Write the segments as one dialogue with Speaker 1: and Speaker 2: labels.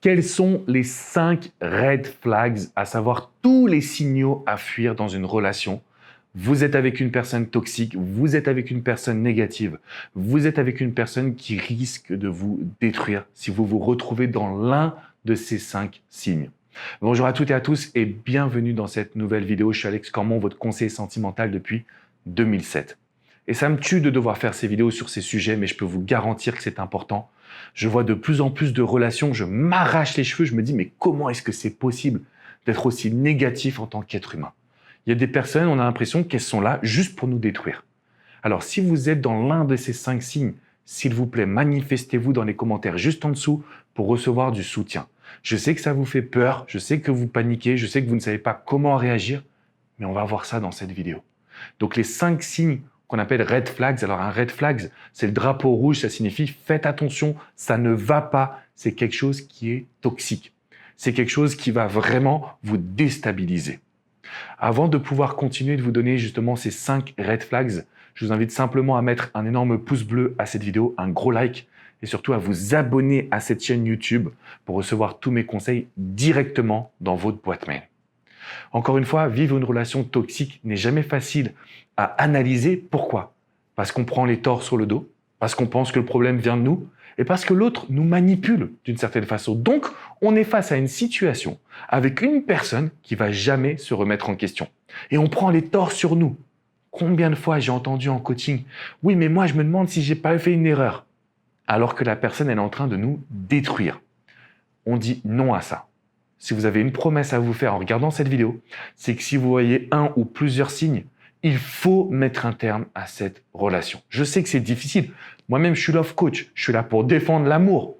Speaker 1: Quels sont les 5 red flags, à savoir tous les signaux à fuir dans une relation? Vous êtes avec une personne toxique, vous êtes avec une personne négative, vous êtes avec une personne qui risque de vous détruire si vous vous retrouvez dans l'un de ces 5 signes. Bonjour à toutes et à tous et bienvenue dans cette nouvelle vidéo. Je suis Alex Cormon, votre conseiller sentimental depuis 2007. Et ça me tue de devoir faire ces vidéos sur ces sujets, mais je peux vous garantir que c'est important. Je vois de plus en plus de relations, je m'arrache les cheveux, je me dis mais comment est-ce que c'est possible d'être aussi négatif en tant qu'être humain? Il y a des personnes, on a l'impression qu'elles sont là juste pour nous détruire. Alors si vous êtes dans l'un de ces 5 signes, s'il vous plaît, manifestez-vous dans les commentaires juste en dessous pour recevoir du soutien. Je sais que ça vous fait peur, je sais que vous paniquez, je sais que vous ne savez pas comment réagir, mais on va voir ça dans cette vidéo. Donc les 5 signes qu'on appelle red flags. Alors un red flag, c'est le drapeau rouge, ça signifie faites attention, ça ne va pas, c'est quelque chose qui est toxique. C'est quelque chose qui va vraiment vous déstabiliser. Avant de pouvoir continuer de vous donner justement ces 5 red flags, je vous invite simplement à mettre un énorme pouce bleu à cette vidéo, un gros like et surtout à vous abonner à cette chaîne YouTube pour recevoir tous mes conseils directement dans votre boîte mail. Encore une fois, vivre une relation toxique n'est jamais facile à analyser. Pourquoi? Parce qu'on prend les torts sur le dos, parce qu'on pense que le problème vient de nous et parce que l'autre nous manipule d'une certaine façon. Donc, on est face à une situation avec une personne qui va jamais se remettre en question. Et on prend les torts sur nous. Combien de fois j'ai entendu en coaching « Oui, mais moi, je me demande si j'ai pas fait une erreur. » Alors que la personne, elle est en train de nous détruire. On dit non à ça. Si vous avez une promesse à vous faire en regardant cette vidéo, c'est que si vous voyez un ou plusieurs signes, il faut mettre un terme à cette relation. Je sais que c'est difficile. Moi-même, je suis love coach. Je suis là pour défendre l'amour.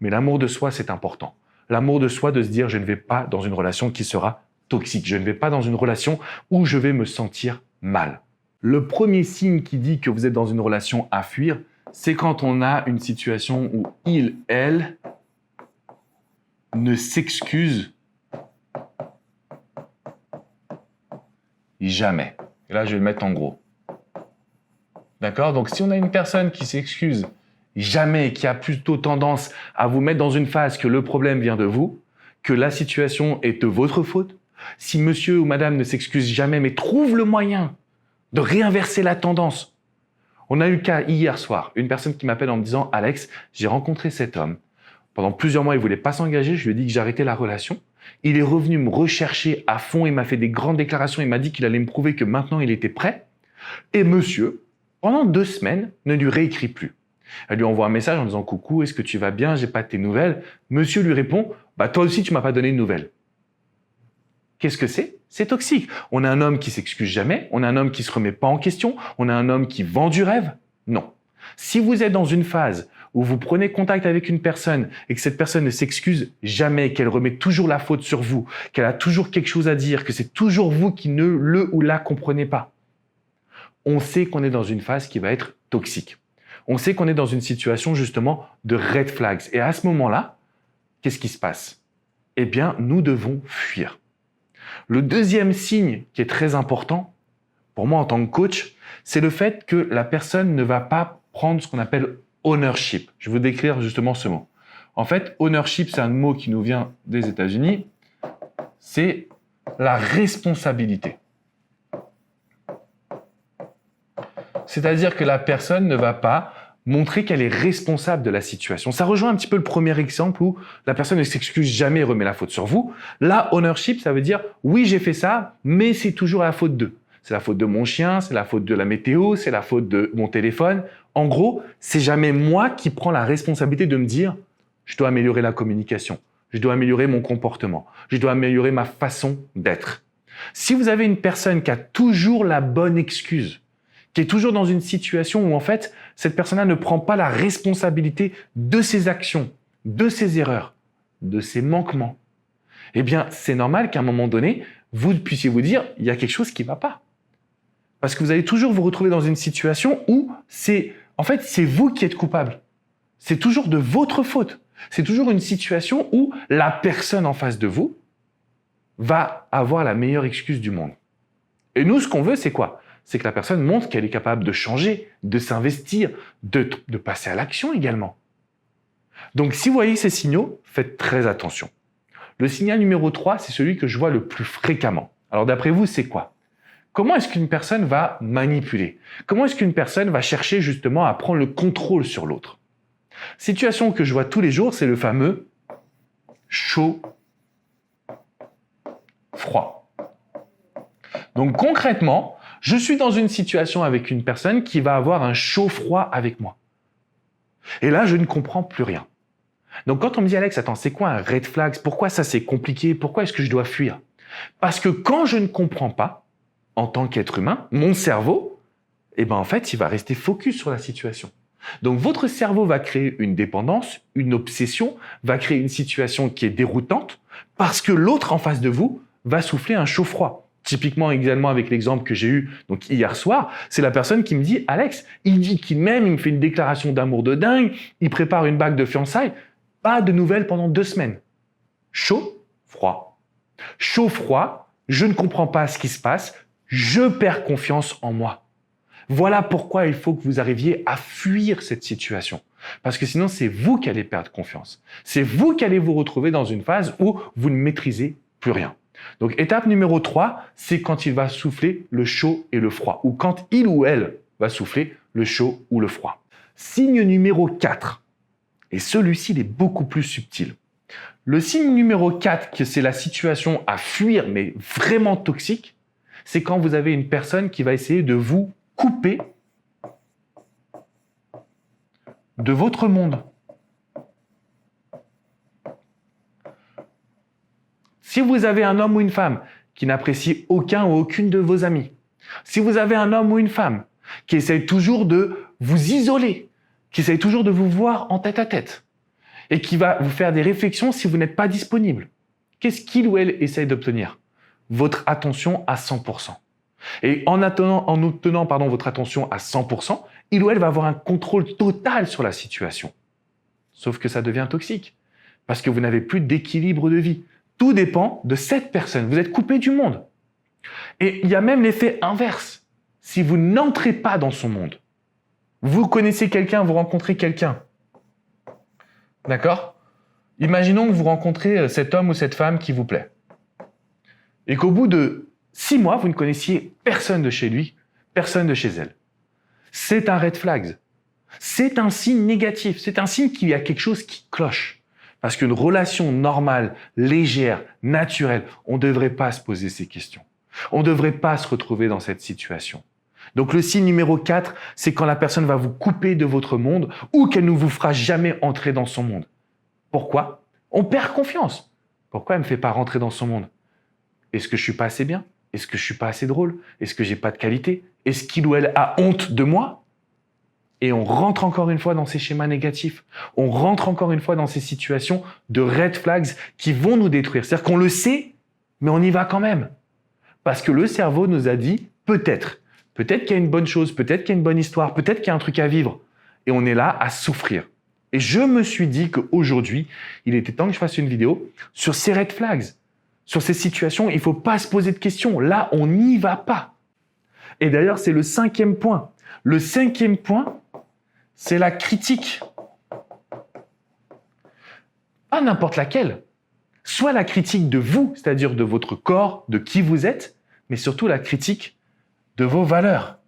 Speaker 1: Mais l'amour de soi, c'est important. L'amour de soi, de se dire, je ne vais pas dans une relation qui sera toxique. Je ne vais pas dans une relation où je vais me sentir mal. Le premier signe qui dit que vous êtes dans une relation à fuir, c'est quand on a une situation où il, elle, ne s'excuse jamais. Et là, je vais le mettre en gros. D'accord? Donc, si on a une personne qui s'excuse jamais, qui a plutôt tendance à vous mettre dans une phase que le problème vient de vous, que la situation est de votre faute, si monsieur ou madame ne s'excuse jamais, mais trouve le moyen de réinverser la tendance. On a eu le cas hier soir, une personne qui m'appelle en me disant « Alex, j'ai rencontré cet homme. Pendant plusieurs mois, il ne voulait pas s'engager. Je lui ai dit que j'arrêtais la relation. Il est revenu me rechercher à fond. Il m'a fait des grandes déclarations. Il m'a dit qu'il allait me prouver que maintenant, il était prêt. Et monsieur, pendant 2 semaines, ne lui réécrit plus. Elle lui envoie un message en disant « Coucou, est-ce que tu vas bien? J'ai pas de tes nouvelles. » Monsieur lui répond « Bah toi aussi, tu m'as pas donné de nouvelles. » Qu'est-ce que c'est? C'est toxique. On a un homme qui s'excuse jamais. On a un homme qui se remet pas en question. On a un homme qui vend du rêve. Non. Si vous êtes dans une phase où vous prenez contact avec une personne et que cette personne ne s'excuse jamais, qu'elle remet toujours la faute sur vous, qu'elle a toujours quelque chose à dire, que c'est toujours vous qui ne le ou la comprenez pas, on sait qu'on est dans une phase qui va être toxique. On sait qu'on est dans une situation justement de red flags. Et à ce moment-là, qu'est-ce qui se passe? Eh bien, nous devons fuir. Le deuxième signe qui est très important, pour moi en tant que coach, c'est le fait que la personne ne va pas prendre ce qu'on appelle ownership. Je vais vous décrire justement ce mot. En fait, ownership, c'est un mot qui nous vient des États-Unis. C'est la responsabilité. C'est-à-dire que la personne ne va pas montrer qu'elle est responsable de la situation. Ça rejoint un petit peu le premier exemple où la personne ne s'excuse jamais et remet la faute sur vous. Là, ownership, ça veut dire « oui, j'ai fait ça, mais c'est toujours la faute d'eux ». C'est la faute de mon chien, c'est la faute de la météo, c'est la faute de mon téléphone. En gros, c'est jamais moi qui prends la responsabilité de me dire « je dois améliorer la communication, je dois améliorer mon comportement, je dois améliorer ma façon d'être ». Si vous avez une personne qui a toujours la bonne excuse, qui est toujours dans une situation où en fait, cette personne-là ne prend pas la responsabilité de ses actions, de ses erreurs, de ses manquements, eh bien, c'est normal qu'à un moment donné, vous puissiez vous dire « il y a quelque chose qui ne va pas ». Parce que vous allez toujours vous retrouver dans une situation où c'est vous qui êtes coupable. C'est toujours de votre faute. C'est toujours une situation où la personne en face de vous va avoir la meilleure excuse du monde. Et nous, ce qu'on veut, c'est quoi? C'est que la personne montre qu'elle est capable de changer, de s'investir, de passer à l'action également. Donc, si vous voyez ces signaux, faites très attention. Le signal numéro 3, c'est celui que je vois le plus fréquemment. Alors, d'après vous, c'est quoi? Comment est-ce qu'une personne va manipuler? Comment est-ce qu'une personne va chercher justement à prendre le contrôle sur l'autre? Situation que je vois tous les jours, c'est le fameux chaud, froid. Donc concrètement, je suis dans une situation avec une personne qui va avoir un chaud-froid avec moi. Et là, je ne comprends plus rien. Donc quand on me dit « Alex, attends, c'est quoi un red flag? Pourquoi ça c'est compliqué? Pourquoi est-ce que je dois fuir ?» Parce que quand je ne comprends pas, en tant qu'être humain, mon cerveau, en fait, il va rester focus sur la situation. Donc votre cerveau va créer une dépendance, une obsession, va créer une situation qui est déroutante parce que l'autre en face de vous va souffler un chaud-froid. Typiquement, également avec l'exemple que j'ai eu donc hier soir, c'est la personne qui me dit « Alex, il dit qu'il m'aime, il me fait une déclaration d'amour de dingue, il prépare une bague de fiançailles, pas de nouvelles pendant 2 semaines. » Chaud, froid. Chaud, froid, je ne comprends pas ce qui se passe, je perds confiance en moi. Voilà pourquoi il faut que vous arriviez à fuir cette situation. Parce que sinon, c'est vous qui allez perdre confiance. C'est vous qui allez vous retrouver dans une phase où vous ne maîtrisez plus rien. Donc, étape numéro 3, c'est quand il va souffler le chaud et le froid. Ou quand il ou elle va souffler le chaud ou le froid. Signe numéro 4. Et celui-ci, il est beaucoup plus subtil. Le signe numéro 4, que c'est la situation à fuir, mais vraiment toxique, c'est quand vous avez une personne qui va essayer de vous couper de votre monde. Si vous avez un homme ou une femme qui n'apprécie aucun ou aucune de vos amis, si vous avez un homme ou une femme qui essaye toujours de vous isoler, qui essaye toujours de vous voir en tête à tête, et qui va vous faire des réflexions si vous n'êtes pas disponible, qu'est-ce qu'il ou elle essaye d'obtenir? Votre attention à 100%. Et en obtenant votre attention à 100%, il ou elle va avoir un contrôle total sur la situation. Sauf que ça devient toxique, parce que vous n'avez plus d'équilibre de vie. Tout dépend de cette personne. Vous êtes coupé du monde. Et il y a même l'effet inverse. Si vous n'entrez pas dans son monde, vous connaissez quelqu'un, vous rencontrez quelqu'un. D'accord? Imaginons que vous rencontrez cet homme ou cette femme qui vous plaît. Et qu'au bout de 6 mois, vous ne connaissiez personne de chez lui, personne de chez elle. C'est un red flag. C'est un signe négatif. C'est un signe qu'il y a quelque chose qui cloche. Parce qu'une relation normale, légère, naturelle, on ne devrait pas se poser ces questions. On ne devrait pas se retrouver dans cette situation. Donc le signe numéro 4, c'est quand la personne va vous couper de votre monde ou qu'elle ne vous fera jamais entrer dans son monde. Pourquoi? On perd confiance. Pourquoi elle ne me fait pas rentrer dans son monde? Est-ce que je suis pas assez bien? Est-ce que je suis pas assez drôle? Est-ce que j'ai pas de qualité? Est-ce qu'il ou elle a honte de moi? Et on rentre encore une fois dans ces schémas négatifs. On rentre encore une fois dans ces situations de red flags qui vont nous détruire. C'est-à-dire qu'on le sait, mais on y va quand même. Parce que le cerveau nous a dit peut-être. Peut-être qu'il y a une bonne chose, peut-être qu'il y a une bonne histoire, peut-être qu'il y a un truc à vivre. Et on est là à souffrir. Et je me suis dit qu'aujourd'hui, il était temps que je fasse une vidéo sur ces red flags. Sur ces situations, il ne faut pas se poser de questions. Là, on n'y va pas. Et d'ailleurs, c'est le 5e point. Le 5e point, c'est la critique. Pas n'importe laquelle. Soit la critique de vous, c'est-à-dire de votre corps, de qui vous êtes, mais surtout la critique de vos valeurs.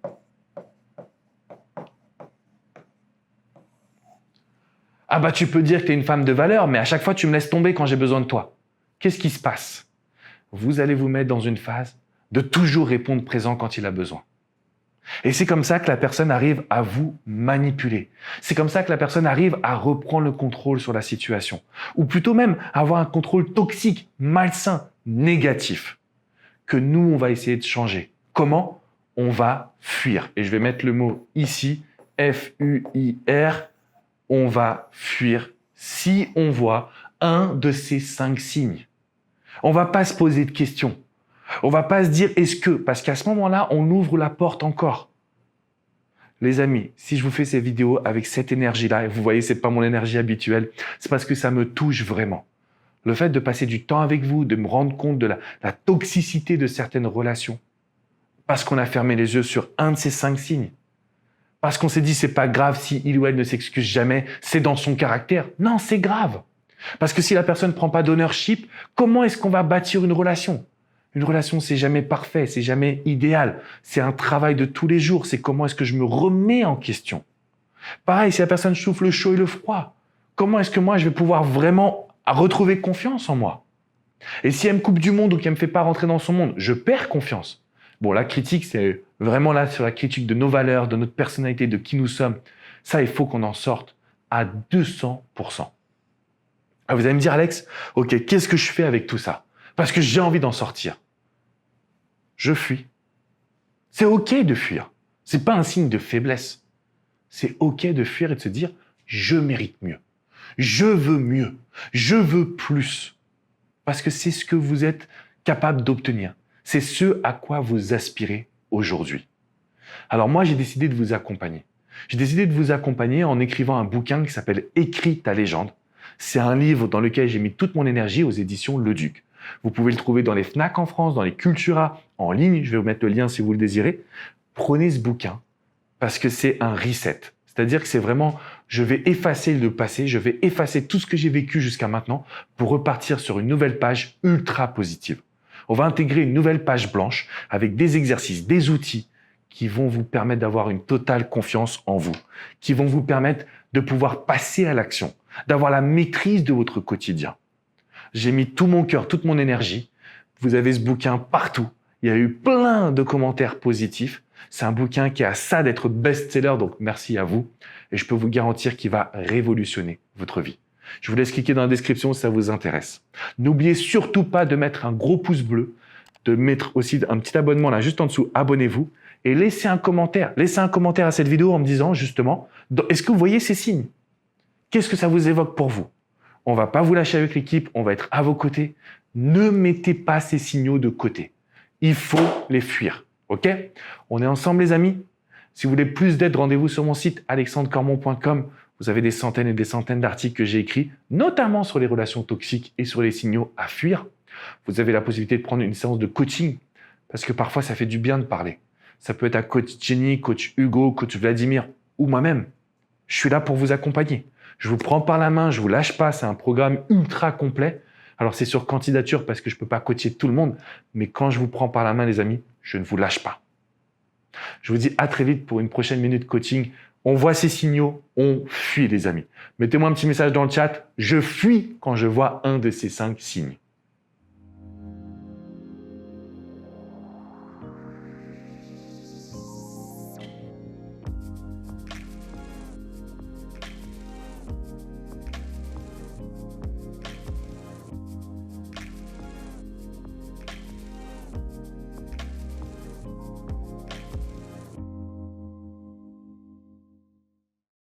Speaker 1: Ah bah tu peux dire que tu es une femme de valeur, mais à chaque fois tu me laisses tomber quand j'ai besoin de toi. Qu'est-ce qui se passe? Vous allez vous mettre dans une phase de toujours répondre présent quand il a besoin. Et c'est comme ça que la personne arrive à vous manipuler. C'est comme ça que la personne arrive à reprendre le contrôle sur la situation. Ou plutôt même avoir un contrôle toxique, malsain, négatif. Que nous, on va essayer de changer. Comment? On va fuir. Et je vais mettre le mot ici, F-U-I-R. On va fuir si on voit un de ces 5 signes. On va pas se poser de questions. On va pas se dire est-ce que, parce qu'à ce moment-là, on ouvre la porte encore. Les amis, si je vous fais ces vidéos avec cette énergie-là, et vous voyez, c'est pas mon énergie habituelle, c'est parce que ça me touche vraiment. Le fait de passer du temps avec vous, de me rendre compte de la toxicité de certaines relations, parce qu'on a fermé les yeux sur un de ces 5 signes. Parce qu'on s'est dit, c'est pas grave si il ou elle ne s'excuse jamais, c'est dans son caractère. Non, c'est grave. Parce que si la personne ne prend pas d'ownership, comment est-ce qu'on va bâtir une relation? Une relation, c'est jamais parfait, c'est jamais idéal. C'est un travail de tous les jours. C'est comment est-ce que je me remets en question. Pareil, si la personne souffle le chaud et le froid, comment est-ce que moi, je vais pouvoir vraiment retrouver confiance en moi? Et si elle me coupe du monde ou qu'elle me fait pas rentrer dans son monde, je perds confiance. Bon, la critique, c'est vraiment là sur la critique de nos valeurs, de notre personnalité, de qui nous sommes. Ça, il faut qu'on en sorte à 200%. Ah, vous allez me dire, Alex, ok, qu'est-ce que je fais avec tout ça? Parce que j'ai envie d'en sortir. Je fuis. C'est ok de fuir. C'est pas un signe de faiblesse. C'est ok de fuir et de se dire, je mérite mieux. Je veux mieux. Je veux plus. Parce que c'est ce que vous êtes capable d'obtenir. C'est ce à quoi vous aspirez aujourd'hui. Alors moi, j'ai décidé de vous accompagner. J'ai décidé de vous accompagner en écrivant un bouquin qui s'appelle « Écris ta légende ». C'est un livre dans lequel j'ai mis toute mon énergie aux éditions Le Duc. Vous pouvez le trouver dans les Fnac en France, dans les Cultura, en ligne. Je vais vous mettre le lien si vous le désirez. Prenez ce bouquin parce que c'est un reset. C'est-à-dire que c'est vraiment, je vais effacer le passé, je vais effacer tout ce que j'ai vécu jusqu'à maintenant pour repartir sur une nouvelle page ultra positive. On va intégrer une nouvelle page blanche avec des exercices, des outils qui vont vous permettre d'avoir une totale confiance en vous, qui vont vous permettre de pouvoir passer à l'action, d'avoir la maîtrise de votre quotidien. J'ai mis tout mon cœur, toute mon énergie. Vous avez ce bouquin partout. Il y a eu plein de commentaires positifs. C'est un bouquin qui a ça d'être best-seller, donc merci à vous. Et je peux vous garantir qu'il va révolutionner votre vie. Je vous laisse cliquer dans la description si ça vous intéresse. N'oubliez surtout pas de mettre un gros pouce bleu, de mettre aussi un petit abonnement là juste en dessous, abonnez-vous, et laissez un commentaire. Laissez un commentaire à cette vidéo en me disant justement, est-ce que vous voyez ces signes? Qu'est-ce que ça vous évoque pour vous? On ne va pas vous lâcher avec l'équipe, on va être à vos côtés. Ne mettez pas ces signaux de côté. Il faut les fuir. Ok? On est ensemble les amis? Si vous voulez plus d'aide, rendez-vous sur mon site alexandrecormon.com. Vous avez des centaines et des centaines d'articles que j'ai écrits, notamment sur les relations toxiques et sur les signaux à fuir. Vous avez la possibilité de prendre une séance de coaching, parce que parfois ça fait du bien de parler. Ça peut être à coach Jenny, coach Hugo, coach Vladimir ou moi-même. Je suis là pour vous accompagner. Je vous prends par la main, je vous lâche pas. C'est un programme ultra complet. Alors c'est sur candidature parce que je peux pas coacher tout le monde, mais quand je vous prends par la main, les amis, je ne vous lâche pas. Je vous dis à très vite pour une prochaine minute coaching. On voit ces signaux, on fuit les amis. Mettez-moi un petit message dans le chat. Je fuis quand je vois un de ces 5 signes.